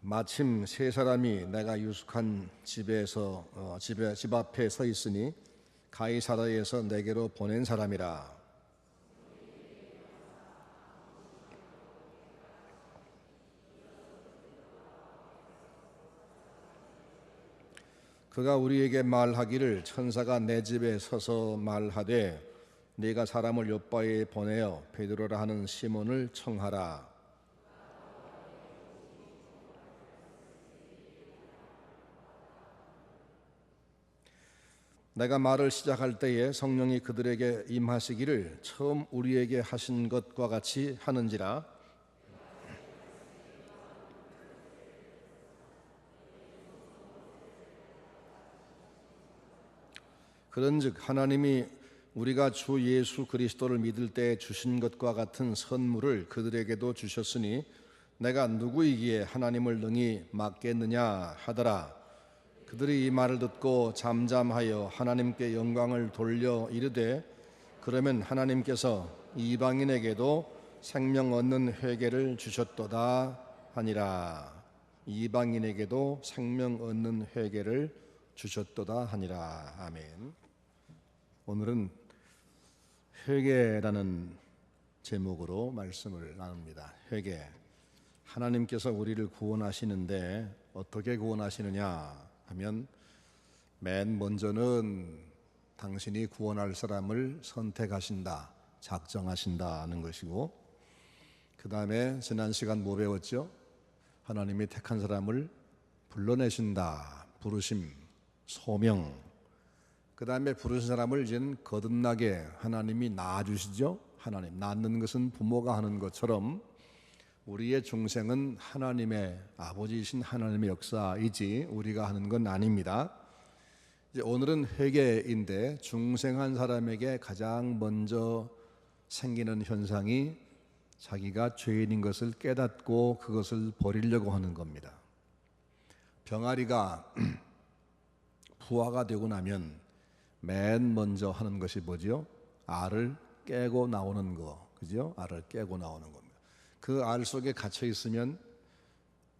마침 세 사람이 내가 유숙한 집 앞에 서 있으니 가이사랴에서 내게로 보낸 사람이라. 그가 우리에게 말하기를 천사가 내 집에 서서 말하되 네가 사람을 요바에 보내어 베드로라 하는 시몬을 청하라. 내가 말을 시작할 때에 성령이 그들에게 임하시기를 처음 우리에게 하신 것과 같이 하는지라. 그런즉 하나님이 우리가 주 예수 그리스도를 믿을 때 주신 것과 같은 선물을 그들에게도 주셨으니 내가 누구이기에 하나님을 능히 막겠느냐 하더라. 그들이 이 말을 듣고 잠잠하여 하나님께 영광을 돌려 이르되 그러면 하나님께서 이방인에게도 생명 얻는 회개를 주셨도다 하니라. 이방인에게도 생명 얻는 회개를 주셨도다 하니라. 아멘. 오늘은 회개라는 제목으로 말씀을 나눕니다. 회개. 하나님께서 우리를 구원하시는데 어떻게 구원하시느냐 하면 맨 먼저는 당신이 구원할 사람을 선택하신다, 작정하신다는 것이고, 그 다음에 지난 시간 뭐 배웠죠? 하나님이 택한 사람을 불러내신다, 부르심, 소명. 그 다음에 부르신 사람을 이젠 거듭나게 하나님이 낳아주시죠. 하나님, 낳는 것은 부모가 하는 것처럼 우리의 중생은 하나님의 아버지이신 하나님의 역사이지 우리가 하는 건 아닙니다. 이제 오늘은 회개인데 중생한 사람에게 가장 먼저 생기는 현상이 자기가 죄인인 것을 깨닫고 그것을 버리려고 하는 겁니다. 병아리가 부화가 되고 나면 맨 먼저 하는 것이 뭐죠? 알을 깨고 나오는 거, 그죠? 알을 깨고 나오는 겁니다. 그 알 속에 갇혀 있으면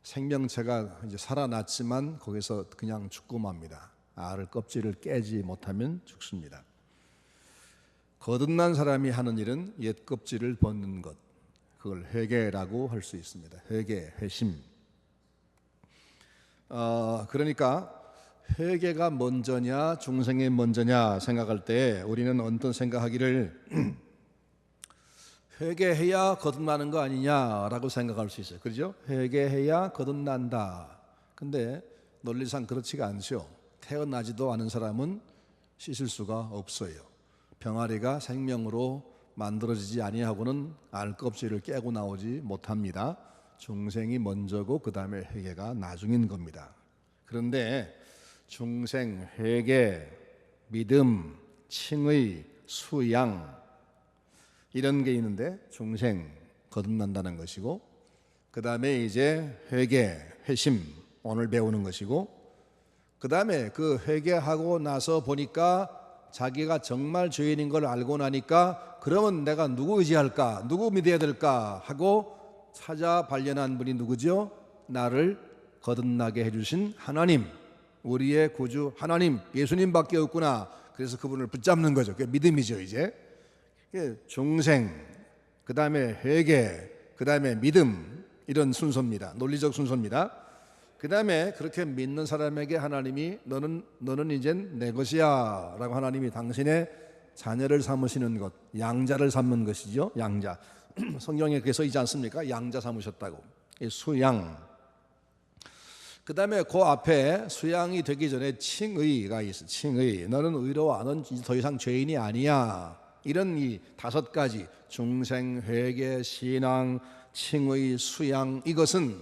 생명체가 이제 살아났지만 거기서 그냥 죽고 맙니다. 알을 껍질을 깨지 못하면 죽습니다. 거듭난 사람이 하는 일은 옛 껍질을 벗는 것, 그걸 회개라고 할 수 있습니다. 회개, 회심. 그러니까 회개가 먼저냐 중생이 먼저냐 생각할 때 우리는 어떤 생각하기를 회개해야 거듭나는 거 아니냐라고 생각할 수 있어요. 그렇죠? 회개해야 거듭난다. 근데 논리상 그렇지가 않죠. 태어나지도 않은 사람은 씻을 수가 없어요. 병아리가 생명으로 만들어지지 아니하고는 알 껍질을 깨고 나오지 못합니다. 중생이 먼저고 그 다음에 회개가 나중인 겁니다. 그런데 중생, 회개, 믿음, 칭의, 수양 이런 게 있는데 중생 거듭난다는 것이고 그 다음에 이제 회개, 회심 오늘 배우는 것이고 그 다음에 그 회개하고 나서 보니까 자기가 정말 죄인인 걸 알고 나니까 그러면 내가 누구 의지할까? 누구 믿어야 될까? 하고 찾아 발견한 분이 누구죠? 나를 거듭나게 해주신 하나님, 우리의 구주 하나님, 예수님밖에 없구나. 그래서 그분을 붙잡는 거죠. 그게 믿음이죠. 이제 중생, 그 다음에 회개, 그 다음에 믿음, 이런 순서입니다. 논리적 순서입니다. 그 다음에 그렇게 믿는 사람에게 하나님이 너는 이젠 내 것이야 라고 하나님이 당신의 자녀를 삼으시는 것, 양자를 삼는 것이죠. 양자. 성경에 그렇게 써 있지 않습니까? 양자 삼으셨다고. 수양. 그 다음에 그 앞에 수양이 되기 전에 칭의가 있어. 칭의. 너는 의로워. 넌 더 이상 죄인이 아니야. 이런 이 5가지 중생, 회개, 신앙, 칭의, 수양, 이것은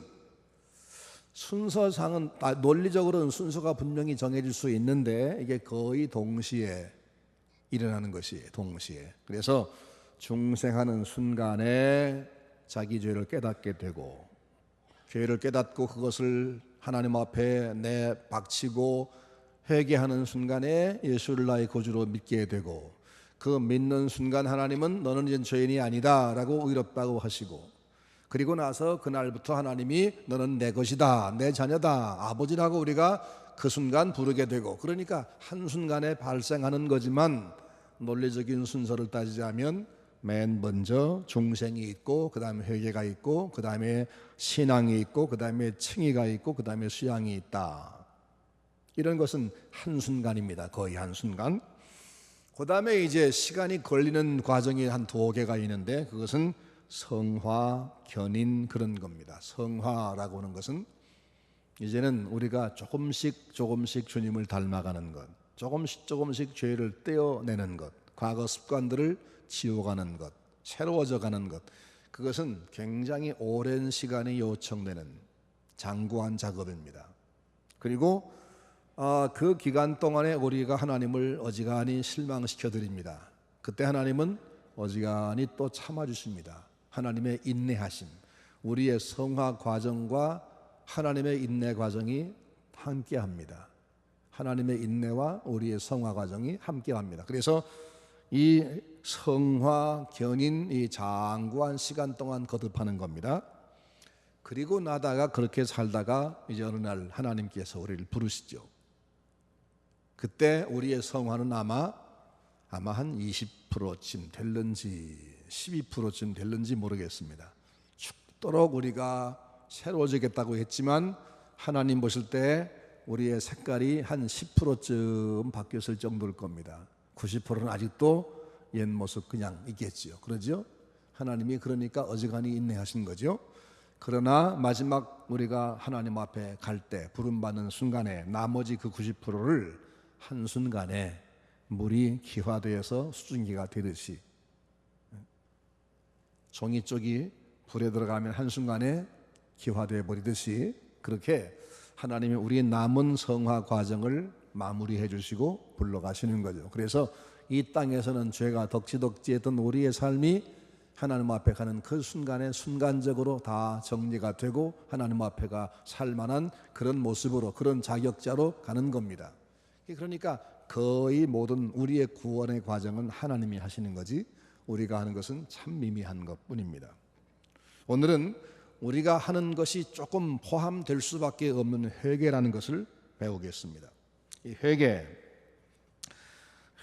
순서상은 논리적으로는 순서가 분명히 정해질 수 있는데 이게 거의 동시에 일어나는 것이에요. 동시에. 그래서 중생하는 순간에 자기 죄를 깨닫게 되고 죄를 깨닫고 그것을 하나님 앞에 내박치고 회개하는 순간에 예수를 나의 구주로 믿게 되고 그 믿는 순간 하나님은 너는 이제 죄인이 아니다 라고 의롭다고 하시고 그리고 나서 그날부터 하나님이 너는 내 것이다, 내 자녀다, 아버지라고 우리가 그 순간 부르게 되고, 그러니까 한순간에 발생하는 거지만 논리적인 순서를 따지자면 맨 먼저 중생이 있고, 그 다음에 회개가 있고, 그 다음에 신앙이 있고, 그 다음에 칭의가 있고, 그 다음에 수양이 있다. 이런 것은 한순간입니다. 거의 한순간. 그 다음에 이제 시간이 걸리는 과정이 한 2개가 있는데, 그것은 성화, 견인, 그런 겁니다. 성화라고 하는 것은 이제는 우리가 조금씩 주님을 닮아가는 것, 조금씩 죄를 떼어내는 것, 과거 습관들을 지워가는 것, 새로워져 가는 것, 그것은 굉장히 오랜 시간이 요청되는 장구한 작업입니다. 그리고 그 기간 동안에 우리가 하나님을 어지간히 실망시켜 드립니다. 그때 하나님은 어지간히 또 참아주십니다. 하나님의 인내하심, 우리의 성화 과정과 하나님의 인내 과정이 함께합니다. 하나님의 인내와 우리의 성화 과정이 함께합니다. 그래서 이 성화, 견인, 이 장구한 시간 동안 거듭하는 겁니다. 그리고 나다가 그렇게 살다가 이제 어느 날 하나님께서 우리를 부르시죠. 그때 우리의 성화는 아마 한 20%쯤 될는지 12%쯤 될는지 모르겠습니다. 죽도록 우리가 새로워지겠다고 했지만 하나님 보실 때 우리의 색깔이 한 10%쯤 바뀌었을 정도일 겁니다. 90%는 아직도 옛 모습 그냥 있겠지요. 그러죠? 하나님이 그러니까 어지간히 인내하신 거죠. 그러나 마지막 우리가 하나님 앞에 갈 때 부름받는 순간에 나머지 그 90%를 한순간에 물이 기화되어서 수증기가 되듯이, 종이 쪽이 불에 들어가면 한순간에 기화되어 버리듯이, 그렇게 하나님이 우리의 남은 성화 과정을 마무리해 주시고 불러가시는 거죠. 그래서 이 땅에서는 죄가 덕지덕지했던 우리의 삶이 하나님 앞에 가는 그 순간에 순간적으로 다 정리가 되고 하나님 앞에가 살만한 그런 모습으로, 그런 자격자로 가는 겁니다. 그러니까 거의 모든 우리의 구원의 과정은 하나님이 하시는 거지, 우리가 하는 것은 참 미미한 것뿐입니다. 오늘은 우리가 하는 것이 조금 포함될 수밖에 없는 회개라는 것을 배우겠습니다. 이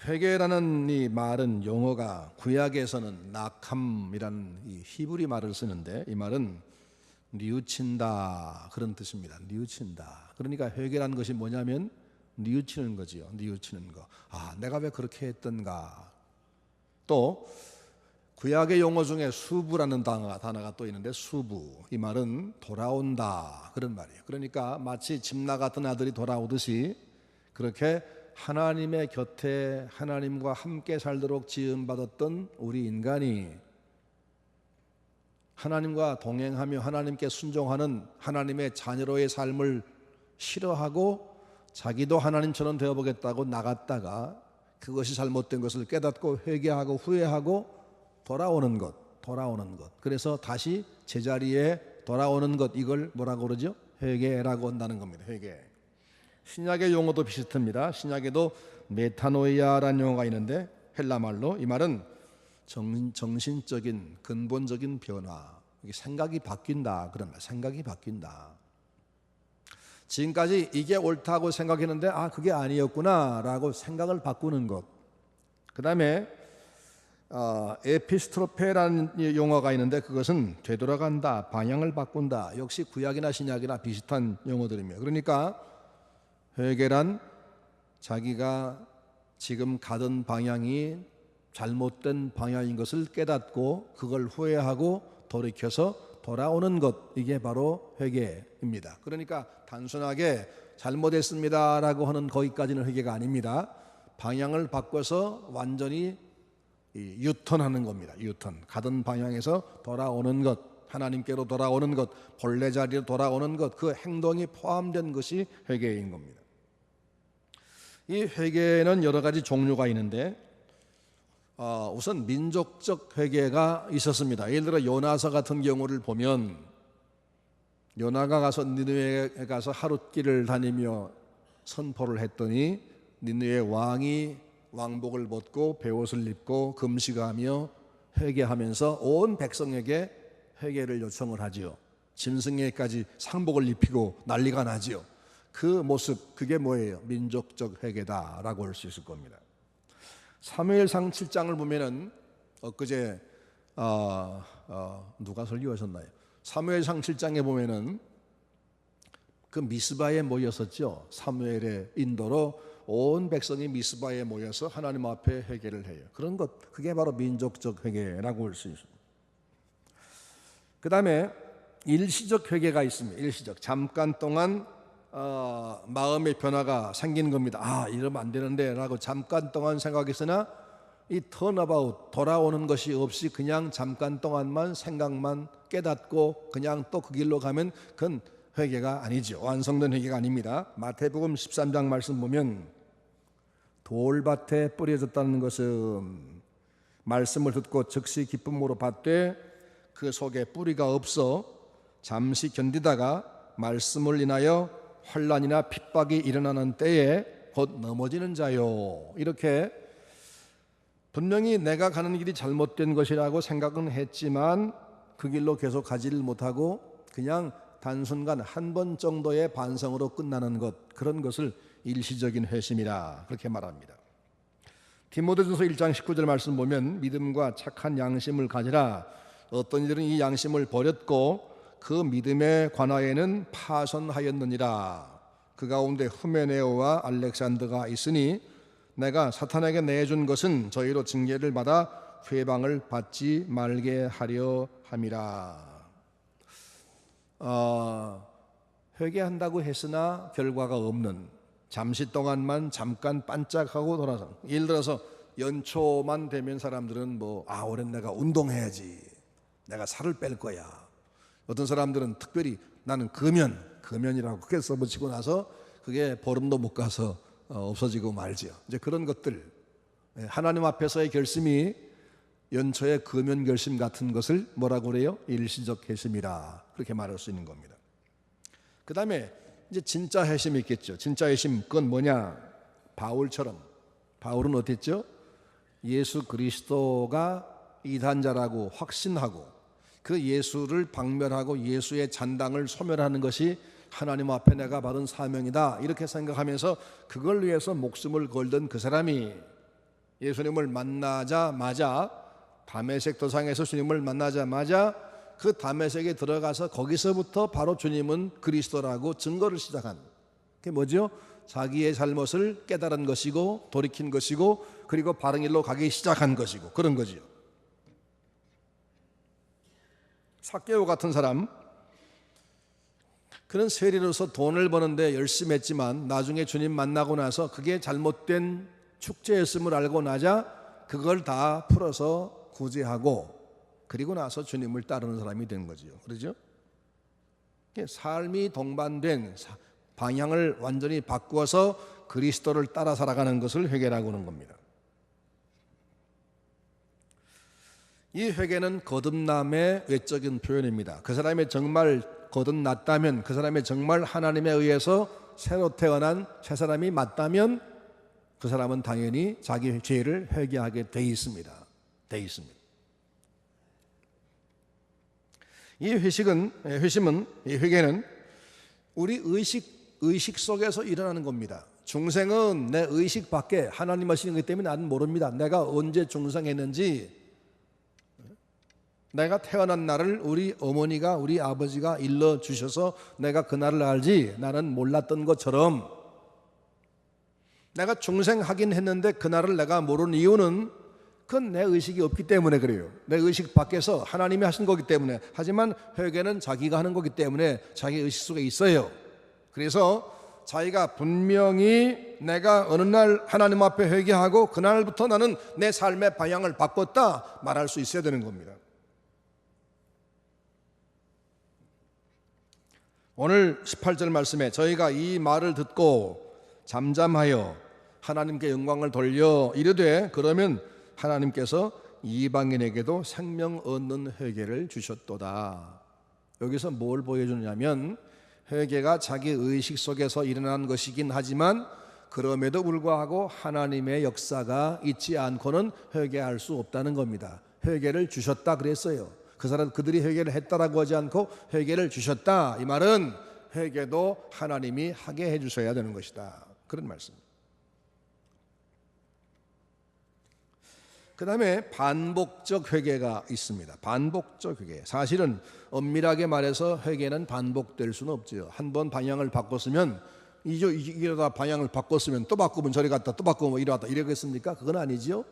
회개라는 이 말은, 용어가 구약에서는 낙함이라는 이 히브리 말을 쓰는데, 이 말은 뉘우친다 그런 뜻입니다. 뉘우친다. 그러니까 회개라는 것이 뭐냐면 뉘우치는 거지요. 뉘우치는 거. 내가 왜 그렇게 했던가. 또 구약의 용어 중에 수부라는 단어가 또 있는데, 수부, 이 말은 돌아온다 그런 말이에요. 그러니까 마치 집나 같은 아들이 돌아오듯이 그렇게 하나님의 곁에 하나님과 함께 살도록 지음받았던 우리 인간이 하나님과 동행하며 하나님께 순종하는 하나님의 자녀로의 삶을 싫어하고 자기도 하나님처럼 되어보겠다고 나갔다가 그것이 잘못된 것을 깨닫고 회개하고 후회하고 돌아오는 것. 그래서 다시 제자리에 돌아오는 것, 이걸 뭐라고 그러죠? 회개라고 한다는 겁니다. 회개. 신약의 용어도 비슷합니다. 신약에도 메타노이아라는 용어가 있는데, 헬라 말로 이 말은 정신적인 근본적인 변화, 생각이 바뀐다 그런 말. 생각이 바뀐다. 지금까지 이게 옳다고 생각했는데 그게 아니었구나라고 생각을 바꾸는 것. 그 다음에 에피스트로페라는 용어가 있는데, 그것은 되돌아간다, 방향을 바꾼다. 역시 구약이나 신약이나 비슷한 용어들입니다. 그러니까 회개란 자기가 지금 가던 방향이 잘못된 방향인 것을 깨닫고 그걸 후회하고 돌이켜서 돌아오는 것, 이게 바로 회개입니다. 그러니까 단순하게 잘못했습니다라고 하는 거기까지는 회개가 아닙니다. 방향을 바꿔서 완전히 유턴하는 겁니다. 유턴. 가던 방향에서 돌아오는 것, 하나님께로 돌아오는 것, 본래 자리로 돌아오는 것, 그 행동이 포함된 것이 회개인 겁니다. 이 회개는 여러 가지 종류가 있는데, 우선 민족적 회개가 있었습니다. 예를 들어 요나서 같은 경우를 보면, 요나가 가서 니느웨에 가서 하룻길을 다니며 선포를 했더니 니느웨 왕이 왕복을 벗고 베옷을 입고 금식하며 회개하면서 온 백성에게 회개를 요청을 하지요. 짐승에게까지 상복을 입히고 난리가 나지요. 그 모습, 그게 뭐예요? 민족적 회개다라고 할 수 있을 겁니다. 사무엘상 7장을 보면은 엊그제 누가 설교하셨나요? 사무엘상 7장에 보면은 그 미스바에 모였었죠. 사무엘의 인도로 온 백성이 미스바에 모여서 하나님 앞에 회개를 해요. 그런 것, 그게 바로 민족적 회개라고 할 수 있습니다. 그 다음에 일시적 회개가 있습니다. 일시적, 잠깐 동안 마음의 변화가 생기는 겁니다. 이러면 안 되는데 라고 잠깐 동안 생각했으나 이 턴어바웃, 돌아오는 것이 없이 그냥 잠깐 동안만 생각만 깨닫고 그냥 또 그 길로 가면 그건 회개가 아니죠. 완성된 회개가 아닙니다. 마태복음 13장 말씀 보면 돌밭에 뿌려졌다는 것은 말씀을 듣고 즉시 기쁨으로 받되 그 속에 뿌리가 없어 잠시 견디다가 말씀을 인하여 환난이나 핍박이 일어나는 때에 곧 넘어지는 자요. 이렇게 분명히 내가 가는 길이 잘못된 것이라고 생각은 했지만 그 길로 계속 가지를 못하고 그냥 단순간 한 번 정도의 반성으로 끝나는 것, 그런 것을 일시적인 회심이라 그렇게 말합니다. 디모데전서 1장 19절 말씀 보면 믿음과 착한 양심을 가지라. 어떤 이들은 이 양심을 버렸고 그 믿음에 관하여는 파손하였느니라. 그 가운데 후메네오와 알렉산더가 있으니 내가 사탄에게 내준 것은 저희로 징계를 받아 회방을 받지 말게 하려 함이라. 회개한다고 했으나 결과가 없는, 잠시 동안만 잠깐 반짝하고 돌아서, 예를 들어서 연초만 되면 사람들은 올해 내가 운동해야지, 내가 살을 뺄 거야. 어떤 사람들은 특별히 나는 금연이라고 크게 써붙이고 나서 그게 보름도 못 가서 없어지고 말지요. 이제 그런 것들, 하나님 앞에서의 결심이 연초의 금연 결심 같은 것을 뭐라고 그래요? 일시적 결심이라 그렇게 말할 수 있는 겁니다. 그 다음에 이제 진짜 회심이 있겠죠. 진짜 회심, 그건 뭐냐? 바울처럼, 바울은 어땠죠? 예수 그리스도가 이단자라고 확신하고 그 예수를 박멸하고 예수의 잔당을 소멸하는 것이 하나님 앞에 내가 받은 사명이다, 이렇게 생각하면서 그걸 위해서 목숨을 걸던 그 사람이 예수님을 만나자마자, 다메섹 도상에서 주님을 만나자마자 그 다메섹에 들어가서 거기서부터 바로 주님은 그리스도라고 증거를 시작한, 그게 뭐죠? 자기의 잘못을 깨달은 것이고 돌이킨 것이고 그리고 바른 길로 가기 시작한 것이고 그런 거지요. 삭개오 같은 사람, 그는 세리로서 돈을 버는데 열심히 했지만 나중에 주님 만나고 나서 그게 잘못된 축제였음을 알고 나자 그걸 다 풀어서 구제하고 그리고 나서 주님을 따르는 사람이 된 거죠. 그렇죠? 삶이 동반된 방향을 완전히 바꾸어서 그리스도를 따라 살아가는 것을 회개라고 하는 겁니다. 이 회개는 거듭남의 외적인 표현입니다. 그 사람이 정말 거듭났다면, 그 사람이 정말 하나님에 의해서 새로 태어난 새 사람이 맞다면 그 사람은 당연히 자기 죄를 회개하게 돼 있습니다. 이 회개는 우리 의식 속에서 일어나는 겁니다. 중생은 내 의식 밖에 하나님 하시는 것 때문에 나는 모릅니다. 내가 언제 중생했는지, 내가 태어난 날을 우리 어머니가 우리 아버지가 일러주셔서 내가 그날을 알지, 나는 몰랐던 것처럼 내가 중생하긴 했는데 그날을 내가 모르는 이유는 그건 내 의식이 없기 때문에 그래요. 내 의식 밖에서 하나님이 하신 거기 때문에. 하지만 회개는 자기가 하는 거기 때문에 자기 의식 속에 있어요. 그래서 자기가 분명히 내가 어느 날 하나님 앞에 회개하고 그날부터 나는 내 삶의 방향을 바꿨다 말할 수 있어야 되는 겁니다. 오늘 18절 말씀에 저희가 이 말을 듣고 잠잠하여 하나님께 영광을 돌려 이르되 그러면 하나님께서 이방인에게도 생명 얻는 회개를 주셨도다. 여기서 뭘 보여주냐면 회개가 자기 의식 속에서 일어난 것이긴 하지만 그럼에도 불구하고 하나님의 역사가 있지 않고는 회개할 수 없다는 겁니다. 회개를 주셨다 그랬어요. 그들이 회개를 했다라고 하지 않고 회개를 주셨다. 이 말은 회개도 하나님이 하게 해주셔야 되는 것이다. 그런 말씀. 그 다음에 반복적 회개가 있습니다. 반복적 회개. 사실은 엄밀하게 말해서 회개는 반복될 수는 없죠. 한 번 방향을 바꿨으면 이러다 방향을 바꿨으면 또 바꾸면 저리 갔다 또 바꾸면 이러다 이러겠습니까? 그건 아니지요.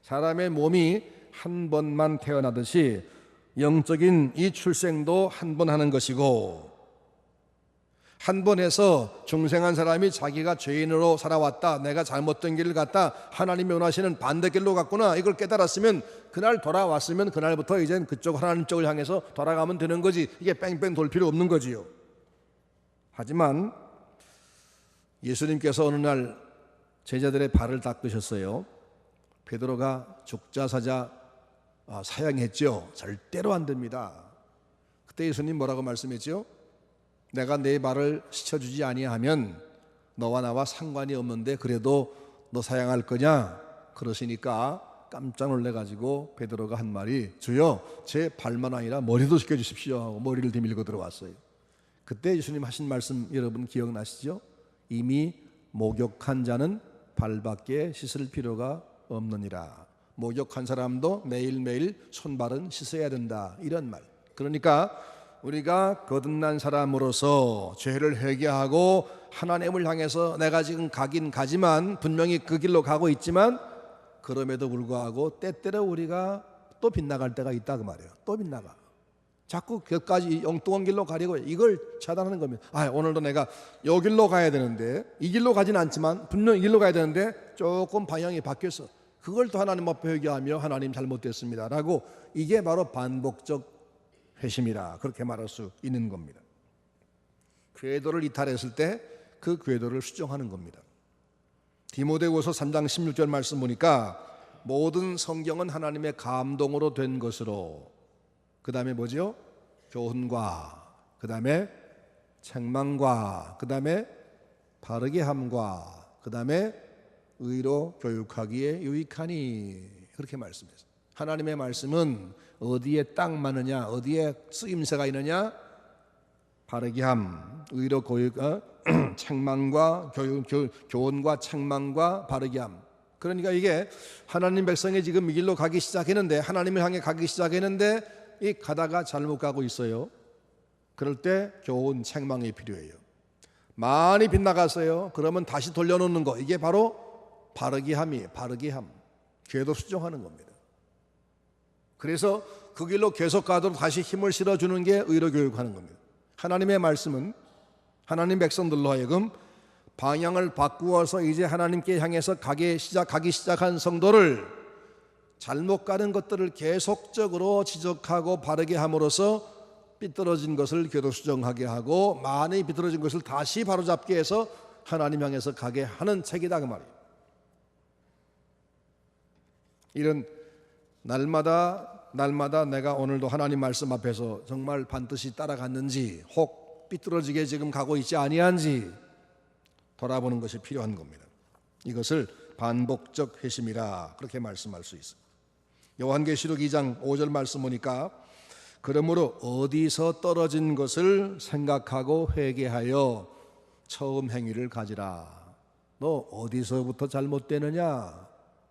사람의 몸이 한 번만 태어나듯이 영적인 이 출생도 한 번 하는 것이고, 한 번 해서 중생한 사람이 자기가 죄인으로 살아왔다, 내가 잘못된 길을 갔다, 하나님이 원하시는 반대길로 갔구나, 이걸 깨달았으면 그날 돌아왔으면 그날부터 이젠 그쪽 하나님 쪽을 향해서 돌아가면 되는 거지. 이게 뺑뺑 돌 필요 없는 거지요. 하지만 예수님께서 어느 날 제자들의 발을 닦으셨어요. 베드로가 죽자 사자 사양했죠. 절대로 안 됩니다. 그때 예수님 뭐라고 말씀했죠? 내가 내 발을 씻어주지 아니하면 너와 나와 상관이 없는데 그래도 너 사양할 거냐? 그러시니까 깜짝 놀래가지고 베드로가 한 말이, 주여 제 발만 아니라 머리도 씻겨주십시오 하고 머리를 디밀고 들어왔어요. 그때 예수님 하신 말씀 여러분 기억나시죠? 이미 목욕한 자는 발밖에 씻을 필요가 없느니라. 목욕한 사람도 매일매일 손발은 씻어야 된다, 이런 말. 그러니까 우리가 거듭난 사람으로서 죄를 회개하고 하나님을 향해서 내가 지금 가긴 가지만 분명히 그 길로 가고 있지만 그럼에도 불구하고 때때로 우리가 또 빗나갈 때가 있다 그 말이에요. 또 빗나가. 자꾸 끝까지 엉뚱한 길로 가려고 이걸 차단하는 겁니다. 오늘도 내가 이 길로 가야 되는데, 이 길로 가진 않지만 분명 이 길로 가야 되는데 조금 방향이 바뀌었어. 그걸 또 하나님 앞에 회개하며 하나님 잘못됐습니다 라고, 이게 바로 반복적 회심이라 그렇게 말할 수 있는 겁니다. 궤도를 이탈했을 때 그 궤도를 수정하는 겁니다. 디모데후서 3장 16절 말씀 보니까 모든 성경은 하나님의 감동으로 된 것으로, 그 다음에 뭐죠? 교훈과, 그 다음에 책망과, 그 다음에 바르게 함과, 그 다음에 의로 교육하기에 유익하니, 그렇게 말씀했어요. 하나님의 말씀은 어디에 딱 맞느냐, 어디에 쓰임새가 있느냐? 바르게 함, 의로 교육, 책망과 교훈과 책망과 바르게 함. 그러니까 이게 하나님 백성이 지금 이 길로 가기 시작했는데, 하나님을 향해 가기 시작했는데 이 가다가 잘못 가고 있어요. 그럴 때 교훈 책망이 필요해요. 많이 빗나갔어요. 그러면 다시 돌려놓는 거, 이게 바로 바르게 함이에요. 바르게 함, 궤도 수정하는 겁니다. 그래서 그 길로 계속 가도록 다시 힘을 실어주는 게 의로 교육하는 겁니다. 하나님의 말씀은 하나님 백성들로 하여금 방향을 바꾸어서 이제 하나님께 향해서 가기 시작한 성도를 잘못 가는 것들을 계속적으로 지적하고 바르게 함으로써 삐뚤어진 것을 궤도 수정하게 하고 많이 비뚤어진 것을 다시 바로잡게 해서 하나님 향해서 가게 하는 책이다 그 말이에요. 이런 날마다 내가 오늘도 하나님 말씀 앞에서 정말 반드시 따라갔는지, 혹 삐뚤어지게 지금 가고 있지 아니한지 돌아보는 것이 필요한 겁니다. 이것을 반복적 회심이라 그렇게 말씀할 수 있습니다. 요한계시록 2장 5절 말씀 보니까 그러므로 어디서 떨어진 것을 생각하고 회개하여 처음 행위를 가지라. 너 어디서부터 잘못되느냐?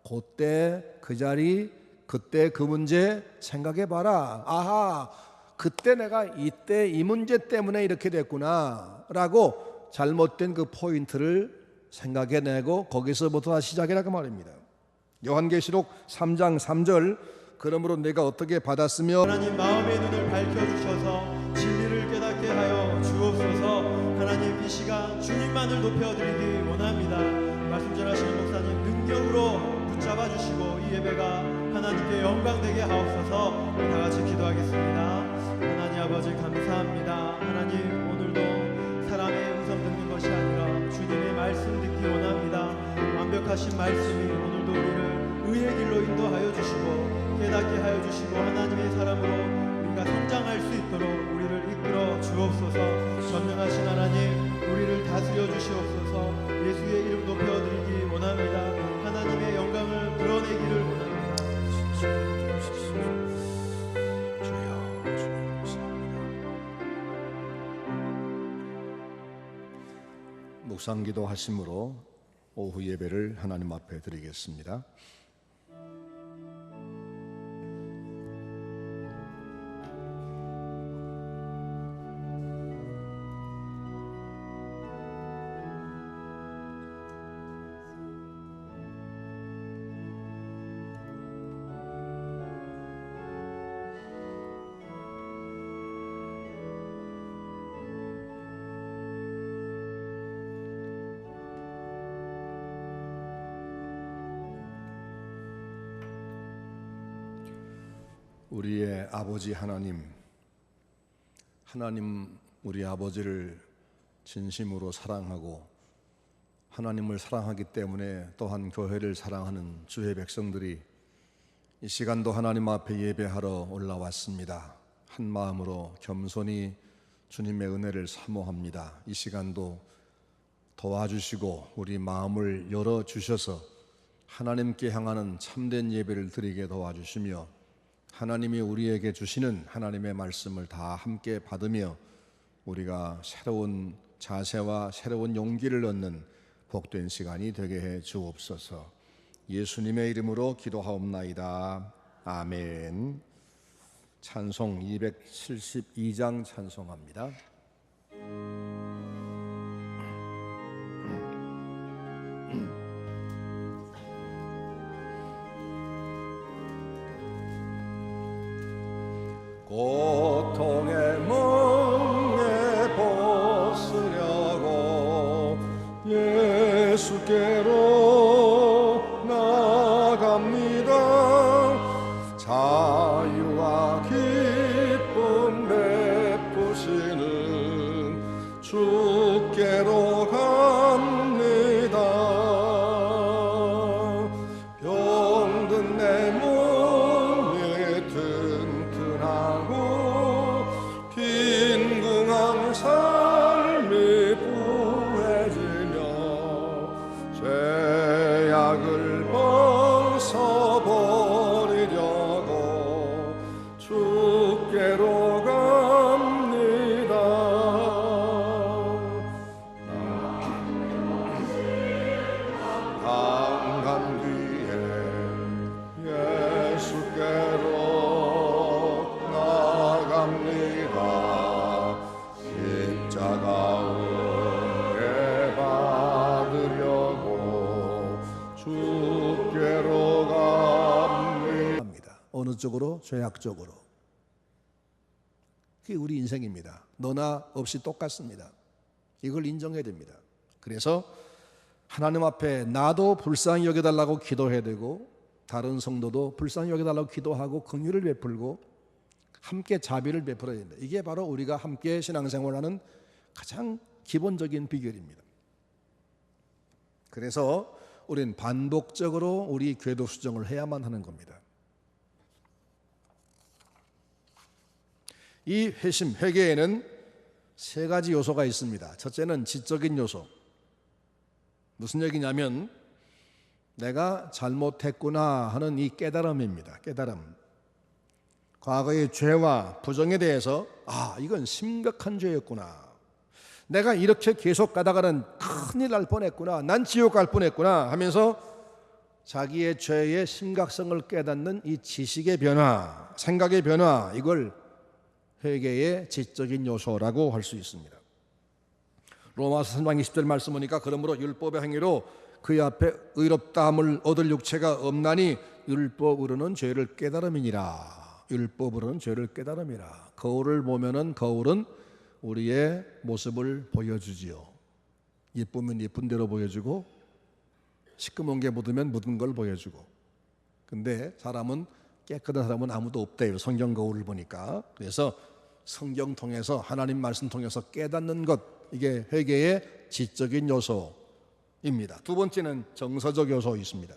그때 그 자리, 그때 그 문제 생각해봐라. 아하, 그때 내가 이때 이 문제 때문에 이렇게 됐구나 라고 잘못된 그 포인트를 생각해내고 거기서부터 시작이라고 말입니다. 요한계시록 3장 3절 그러므로 내가 어떻게 받았으며 하나님 마음의 눈을 밝혀주셔서 진리를 깨닫게 하여 주옵소서. 하나님 이 시간 주님만을 높여드리기 원합니다. 말씀 전하시는 목사님 능력으로 붙잡아 주시고 이 예배가 하나님께 영광되게 하옵소서. 우리 다같이 기도하겠습니다. 하나님 아버지 감사합니다. 하나님 오늘도 사람의 음성 듣는 것이 아니라 주님의 말씀 듣기 원합니다. 완벽하신 말씀이 오늘도 우리를 의의 길로 인도하여 주시고 깨닫게 하여 주시고 하나님의 사람으로 우리가 성장할 수 있도록 우리를 이끌어 주옵소서. 전능하신 하나님 우리를 다스려 주시옵소서. 예수의 이름 높여드리기 원합니다. 하나님의 영광을 드러내기를 원합니다. 묵상기도 하심으로 오후 예배를 하나님 앞에 드리겠습니다. 우리의 아버지 하나님 우리 아버지를 진심으로 사랑하고 하나님을 사랑하기 때문에 또한 교회를 사랑하는 주의 백성들이 이 시간도 하나님 앞에 예배하러 올라왔습니다. 한 마음으로 겸손히 주님의 은혜를 사모합니다. 이 시간도 도와주시고 우리 마음을 열어주셔서 하나님께 향하는 참된 예배를 드리게 도와주시며 하나님이 우리에게 주시는 하나님의 말씀을 다 함께 받으며 우리가 새로운 자세와 새로운 용기를 얻는 복된 시간이 되게 해 주옵소서. 예수님의 이름으로 기도하옵나이다. 아멘. 찬송 272장 찬송합니다. 고통의 멍에 벗으려고 예수께로 나갑니다. 자유와 기쁨 베푸시는 주께로 갑니다. 병든 내 몸이 튼튼하고 빈궁한 삶이 부해지며 죄악을 벗어버리려고 주께로 갑니다. 강간 뒤에 예수께로 나갑니다. 십자가 은혜 받으려고 주께로 갑니다. 어느 쪽으로? 죄악 쪽으로. 그게 우리 인생입니다. 너나 없이 똑같습니다. 이걸 인정해야 됩니다. 그래서 하나님 앞에 나도 불쌍히 여겨달라고 기도해야 되고 다른 성도도 불쌍히 여겨달라고 기도하고 긍휼을 베풀고 함께 자비를 베풀어야 된다. 이게 바로 우리가 함께 신앙생활하는 가장 기본적인 비결입니다. 그래서 우리는 반복적으로 우리 궤도 수정을 해야만 하는 겁니다. 이 회심, 회개에는 세 가지 요소가 있습니다. 첫째는 지적인 요소. 무슨 얘기냐면 내가 잘못했구나 하는 이 깨달음입니다. 깨달음. 과거의 죄와 부정에 대해서 이건 심각한 죄였구나. 내가 이렇게 계속 가다가는 큰일 날 뻔했구나. 난 지옥 갈 뻔했구나 하면서 자기의 죄의 심각성을 깨닫는 이 지식의 변화, 생각의 변화, 이걸 회개의 지적인 요소라고 할 수 있습니다. 로마서 3장 20절 말씀 보니까 그러므로 율법의 행위로 그의 앞에 의롭다함을 얻을 육체가 없나니 율법으로는 죄를 깨달음이니라. 율법으로는 죄를 깨달음이라. 거울을 보면은 거울은 우리의 모습을 보여주지요. 예쁘면 예쁜 대로 보여주고 시커먼 게 묻으면 묻은 걸 보여주고. 근데 사람은 깨끗한 사람은 아무도 없대요. 성경 거울을 보니까. 그래서 성경 통해서 하나님 말씀 통해서 깨닫는 것, 이게 회개의 지적인 요소입니다. 두 번째는 정서적 요소 있습니다.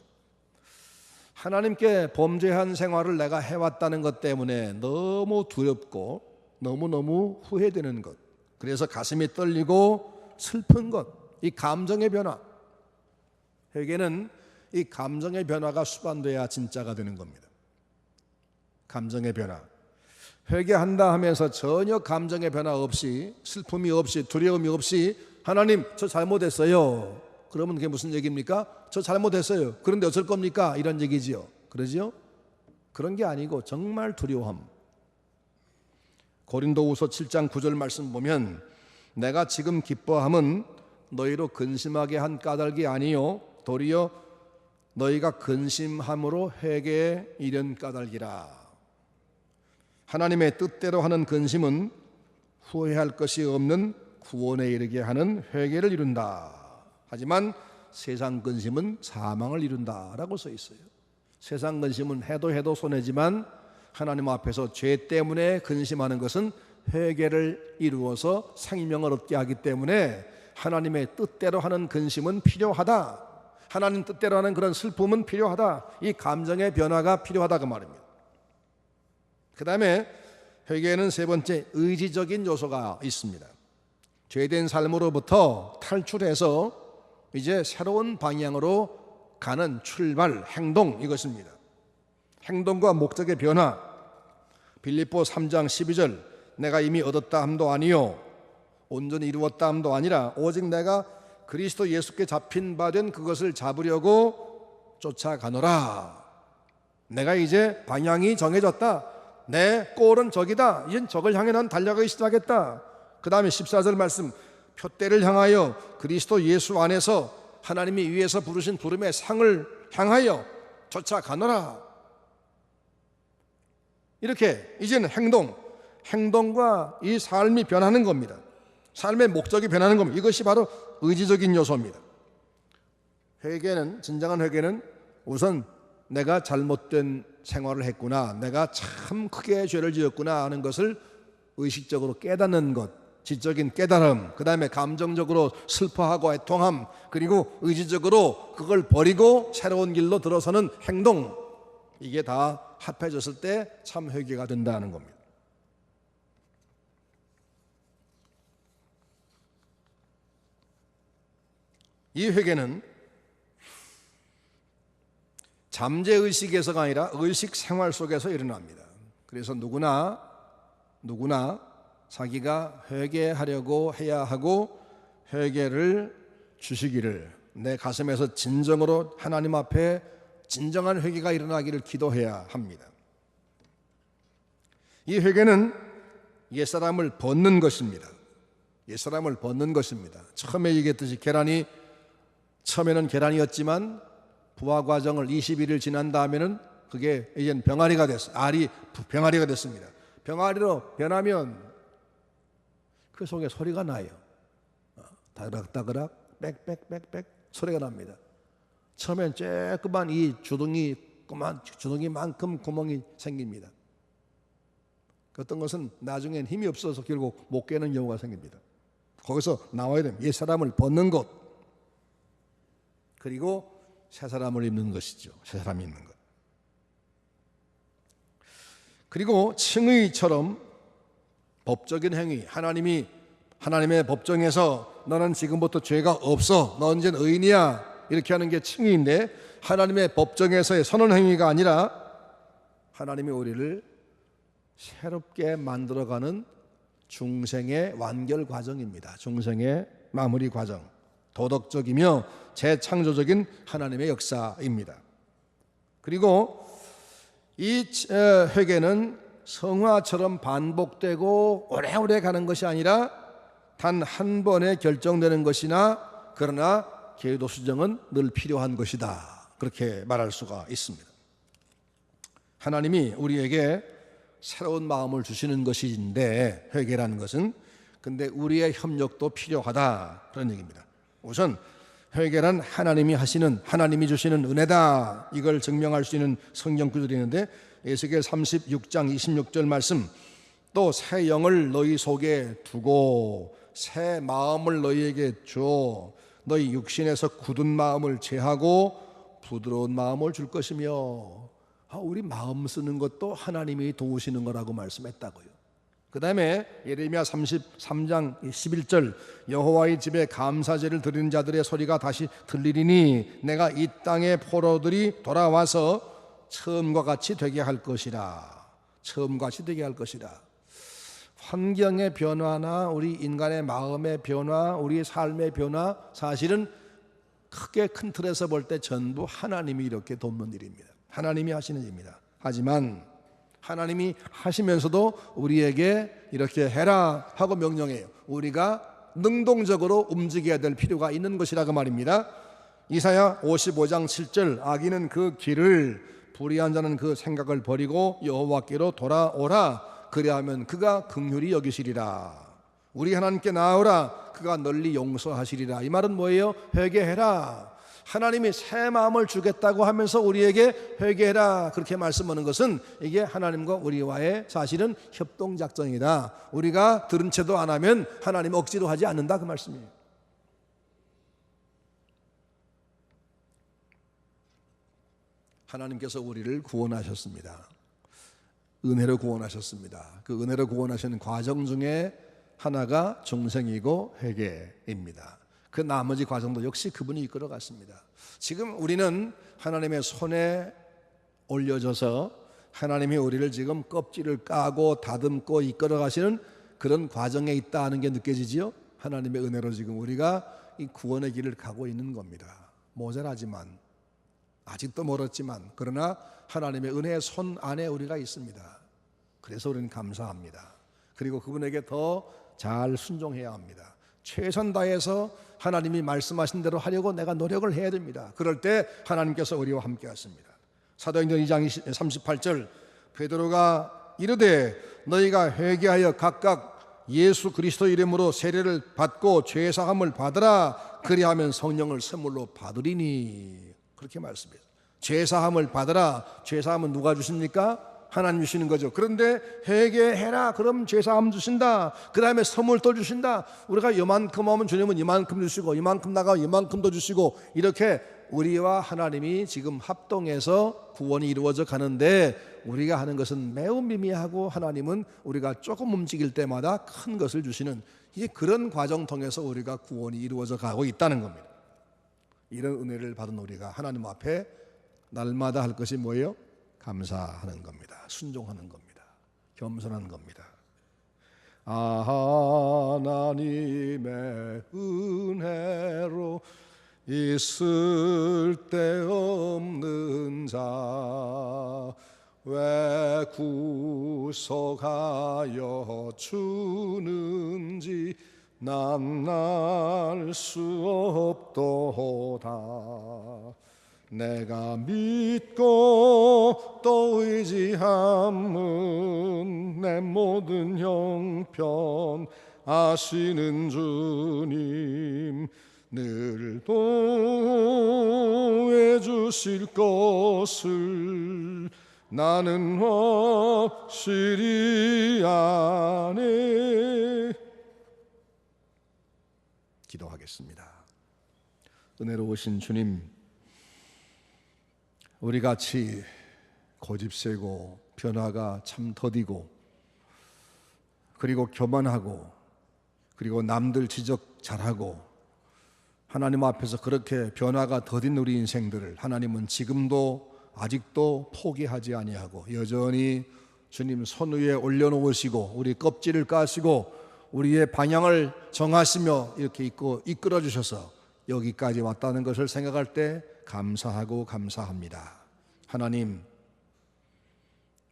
하나님께 범죄한 생활을 내가 해왔다는 것 때문에 너무 두렵고 너무너무 후회되는 것, 그래서 가슴이 떨리고 슬픈 것, 이 감정의 변화. 회개는 이 감정의 변화가 수반돼야 진짜가 되는 겁니다. 감정의 변화. 회개한다 하면서 전혀 감정의 변화 없이, 슬픔이 없이, 두려움이 없이 하나님 저 잘못했어요. 그러면 그게 무슨 얘기입니까? 저 잘못했어요. 그런데 어쩔 겁니까? 이런 얘기지요. 그러지요? 그런 게 아니고 정말 두려워함. 고린도후서 7장 9절 말씀 보면 내가 지금 기뻐함은 너희로 근심하게 한 까닭이 아니요 도리어 너희가 근심함으로 회개에 이른 까닭이라. 하나님의 뜻대로 하는 근심은 후회할 것이 없는 구원에 이르게 하는 회개를 이룬다. 하지만 세상 근심은 사망을 이룬다라고 써 있어요. 세상 근심은 해도 손해지만 하나님 앞에서 죄 때문에 근심하는 것은 회개를 이루어서 생명을 얻게 하기 때문에 하나님의 뜻대로 하는 근심은 필요하다. 하나님 뜻대로 하는 그런 슬픔은 필요하다. 이 감정의 변화가 필요하다 그 말입니다. 그 다음에 회개에는 세 번째 의지적인 요소가 있습니다. 죄된 삶으로부터 탈출해서 이제 새로운 방향으로 가는 출발, 행동 이것입니다. 행동과 목적의 변화. 빌립보 3장 12절 내가 이미 얻었다 함도 아니요 온전히 이루었다 함도 아니라 오직 내가 그리스도 예수께 잡힌 바 된 그것을 잡으려고 쫓아가노라. 내가 이제 방향이 정해졌다. 내 골은 저기다. 이젠 저걸 향해 난 달려가기 시작했다. 그 다음에 14절 말씀 표대를 향하여 그리스도 예수 안에서 하나님이 위에서 부르신 부름의 상을 향하여 쫓아가노라. 이렇게 이제는 행동과 이 삶이 변하는 겁니다. 삶의 목적이 변하는 겁니다. 이것이 바로 의지적인 요소입니다. 회개는, 진정한 회개는 우선 내가 잘못된 생활을 했구나, 내가 참 크게 죄를 지었구나 하는 것을 의식적으로 깨닫는 것, 지적인 깨달음, 그 다음에 감정적으로 슬퍼하고 애통함, 그리고 의지적으로 그걸 버리고 새로운 길로 들어서는 행동, 이게 다 합해졌을 때 참 회개가 된다는 겁니다. 이 회개는 잠재의식에서가 아니라 의식 생활 속에서 일어납니다. 그래서 누구나 자기가 회개하려고 해야 하고 회개를 주시기를, 내 가슴에서 진정으로 하나님 앞에 진정한 회개가 일어나기를 기도해야 합니다. 이 회개는 옛사람을 벗는 것입니다. 옛사람을 벗는 것입니다. 처음에 얘기했듯이 처음에는 계란이었지만 부화 과정을 21일 지난 다음에는 그게 이젠 병아리가 됐어요. 알이 병아리가 됐습니다. 병아리로 변하면 그 속에 소리가 나요. 다그락다그락 빽빽빽빽 소리가 납니다. 처음엔 쬐끄만 이 주둥이만큼 구멍이 생깁니다. 어떤 것은 나중엔 힘이 없어서 결국 못 깨는 경우가 생깁니다. 거기서 나와야 됩니다. 옛사람을 벗는 것, 그리고 새 사람을 입는 것이죠. 새 사람이 입는 것. 그리고 칭의처럼 법적인 행위, 하나님의 법정에서 너는 지금부터 죄가 없어, 너 이제 의인이야, 이렇게 하는 게 칭의인데, 하나님의 법정에서의 선언 행위가 아니라 하나님이 우리를 새롭게 만들어가는 중생의 완결 과정입니다. 중생의 마무리 과정, 도덕적이며 재창조적인 하나님의 역사입니다. 그리고 이 회개는 성화처럼 반복되고 오래오래 가는 것이 아니라 단 한 번에 결정되는 것이나, 그러나 계도 수정은 늘 필요한 것이다, 그렇게 말할 수가 있습니다. 하나님이 우리에게 새로운 마음을 주시는 것인데, 회개라는 것은, 근데 우리의 협력도 필요하다, 그런 얘기입니다. 우선 회개란 하나님이 주시는 은혜다, 이걸 증명할 수 있는 성경 구절이 있는데, 에스겔 36장 26절 말씀, 또 새 영을 너희 속에 두고 새 마음을 너희에게 줘 너희 육신에서 굳은 마음을 제하고 부드러운 마음을 줄 것이며. 우리 마음 쓰는 것도 하나님이 도우시는 거라고 말씀했다고요. 그 다음에 예레미야 33장 11절, 여호와의 집에 감사제를 드리는 자들의 소리가 다시 들리리니 내가 이 땅의 포로들이 돌아와서 처음과 같이 되게 할 것이라. 처음과 같이 되게 할 것이라. 환경의 변화나 우리 인간의 마음의 변화, 우리의 삶의 변화, 사실은 크게 큰 틀에서 볼 때 전부 하나님이 이렇게 돕는 일입니다. 하나님이 하시는 일입니다. 하지만 하나님이 하시면서도 우리에게 이렇게 해라 하고 명령해요. 우리가 능동적으로 움직여야 될 필요가 있는 것이라고 말입니다. 이사야 55장 7절, 악인은 그 길을, 불의한 자는 그 생각을 버리고 여호와께로 돌아오라. 그리하면 그가 긍휼히 여기시리라. 우리 하나님께 나아오라. 그가 널리 용서하시리라. 이 말은 뭐예요? 회개해라. 하나님이 새 마음을 주겠다고 하면서 우리에게 회개해라 그렇게 말씀하는 것은 이게 하나님과 우리와의 사실은 협동작전이다. 우리가 들은 채도 안 하면 하나님 억지로 하지 않는다 그 말씀이에요. 하나님께서 우리를 구원하셨습니다. 은혜로 구원하셨습니다. 그 은혜로 구원하시는 과정 중에 하나가 중생이고 회개입니다. 그 나머지 과정도 역시 그분이 이끌어 갔습니다. 지금 우리는 하나님의 손에 올려져서 하나님이 우리를 지금 껍질을 까고 다듬고 이끌어 가시는 그런 과정에 있다는 게 느껴지지요. 하나님의 은혜로 지금 우리가 이 구원의 길을 가고 있는 겁니다. 모자라지만 아직도 멀었지만 그러나 하나님의 은혜의 손 안에 우리가 있습니다. 그래서 우리는 감사합니다. 그리고 그분에게 더 잘 순종해야 합니다. 최선 다해서 하나님이 말씀하신 대로 하려고 내가 노력을 해야 됩니다. 그럴 때 하나님께서 우리와 함께 하십니다. 사도행전 2장 38절, 베드로가 이르되 너희가 회개하여 각각 예수 그리스도 이름으로 세례를 받고 죄 사함을 받으라. 그리하면 성령을 선물로 받으리니. 그렇게 말씀해요. 죄 사함을 받으라. 죄 사함은 누가 주십니까? 하나님 주시는 거죠. 그런데 회개해라. 그럼 죄 사함 주신다. 그 다음에 선물 또 주신다. 우리가 이만큼 하면 주님은 이만큼 주시고, 이만큼 나가면 이만큼 더 주시고, 이렇게 우리와 하나님이 지금 합동해서 구원이 이루어져 가는데 우리가 하는 것은 매우 미미하고 하나님은 우리가 조금 움직일 때마다 큰 것을 주시는, 이 그런 과정 통해서 우리가 구원이 이루어져 가고 있다는 겁니다. 이런 은혜를 받은 우리가 하나님 앞에 날마다 할 것이 뭐예요? 감사하는 겁니다. 순종하는 겁니다. 겸손한 겁니다. 하나님의 은혜로 있을 데 없는 자 왜 구속하여 주는지 난 알 수 없도다. 내가 믿고 또 의지함은 내 모든 형편 아시는 주님 늘 도해 주실 것을 나는 확실히 아네. 기도하겠습니다. 은혜로우신 주님, 우리 같이 고집세고 변화가 참 더디고 그리고 교만하고 그리고 남들 지적 잘하고 하나님 앞에서 그렇게 변화가 더딘 우리 인생들을 하나님은 지금도 아직도 포기하지 아니하고 여전히 주님 손 위에 올려놓으시고 우리 껍질을 까시고 우리의 방향을 정하시며 이렇게 이끌어 주셔서 여기까지 왔다는 것을 생각할 때 감사하고 감사합니다. 하나님,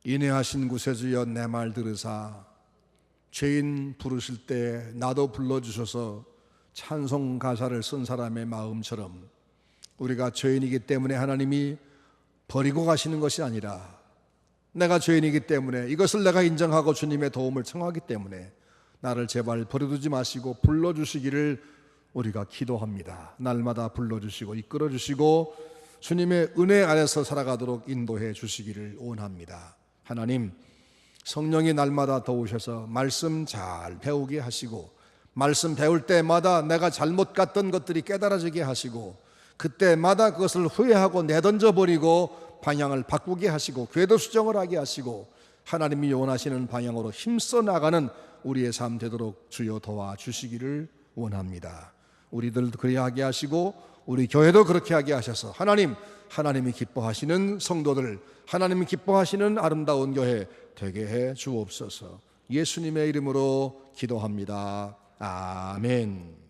인애하신 구세주여 내 말 들으사 죄인 부르실 때 나도 불러주셔서 찬송 가사를 쓴 사람의 마음처럼 우리가 죄인이기 때문에 하나님이 버리고 가시는 것이 아니라 내가 죄인이기 때문에 이것을 내가 인정하고 주님의 도움을 청하기 때문에 나를 제발 버려두지 마시고 불러주시기를 우리가 기도합니다. 날마다 불러주시고 이끌어주시고 주님의 은혜 안에서 살아가도록 인도해 주시기를 원합니다. 하나님, 성령이 날마다 도우셔서 말씀 잘 배우게 하시고 말씀 배울 때마다 내가 잘못 갔던 것들이 깨달아지게 하시고 그때마다 그것을 후회하고 내던져버리고 방향을 바꾸게 하시고 궤도 수정을 하게 하시고 하나님이 원하시는 방향으로 힘써 나가는 우리의 삶 되도록 주여 도와주시기를 원합니다. 우리들도 그렇게 하게 하시고 우리 교회도 그렇게 하게 하셔서 하나님이 기뻐하시는 성도들, 하나님이 기뻐하시는 아름다운 교회 되게 해 주옵소서. 예수님의 이름으로 기도합니다. 아멘.